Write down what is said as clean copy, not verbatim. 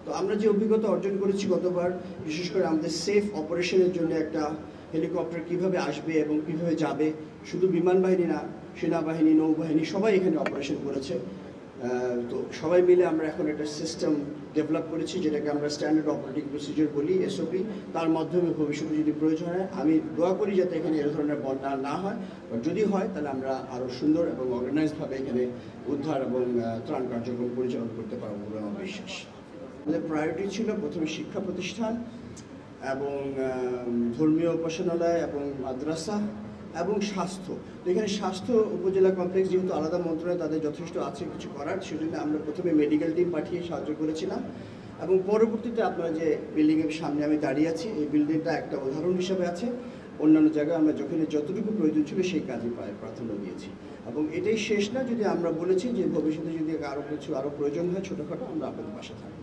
তো আমরা যে অভিজ্ঞতা অর্জন করেছি গতবার, বিশেষ করে আমাদের সেফ অপারেশনের জন্য একটা হেলিকপ্টার কিভাবে আসবে এবং কিভাবে যাবে, শুধু বিমান বাহিনী না, সেনাবাহিনী, নৌবাহিনী সবাই এখানে অপারেশন করেছে। তো সবাই মিলে আমরা এখন একটা সিস্টেম ডেভেলপ করেছি, যেটাকে আমরা স্ট্যান্ডার্ড অপারেটিং প্রসিজিওর বলি, এসওপি। তার মাধ্যমে ভবিষ্যতে যদি প্রয়োজন হয়, আমি দোয়া করি যাতে এখানে এ ধরনের বন্যা না হয়, বা যদি হয় তাহলে আমরা আরও সুন্দর এবং অর্গানাইজডভাবে এখানে উদ্ধার এবং ত্রাণ কার্যক্রম পরিচালনা করতে পারবো বলে আমার বিশ্বাস। আমাদের প্রায়োরিটি ছিল প্রথমে শিক্ষা প্রতিষ্ঠান এবং ধর্মীয় উপাসনালয় এবং মাদ্রাসা এবং স্বাস্থ্য। তো এখানে স্বাস্থ্য উপজেলা কমপ্লেক্স যেহেতু আলাদা মন্ত্রণালয়, তাদের যথেষ্ট আছে কিছু করার, সেজন্য আমরা প্রথমে মেডিকেল টিম পাঠিয়ে সাহায্য করেছিলাম। এবং পরবর্তীতে আপনারা যে বিল্ডিংয়ের সামনে আমি দাঁড়িয়ে আছি, এই বিল্ডিংটা একটা উদাহরণ হিসাবে আছে। অন্যান্য জায়গায় আমরা যতটুকু প্রয়োজন ছিল সেই কাজে প্রাধান্য দিয়েছি। এবং এটাই শেষ না, যদি আমরা বলেছি যে ভবিষ্যতে যদি আরও প্রয়োজন হয় ছোটোখাটো, আমরা আপনাদের পাশে থাকবো।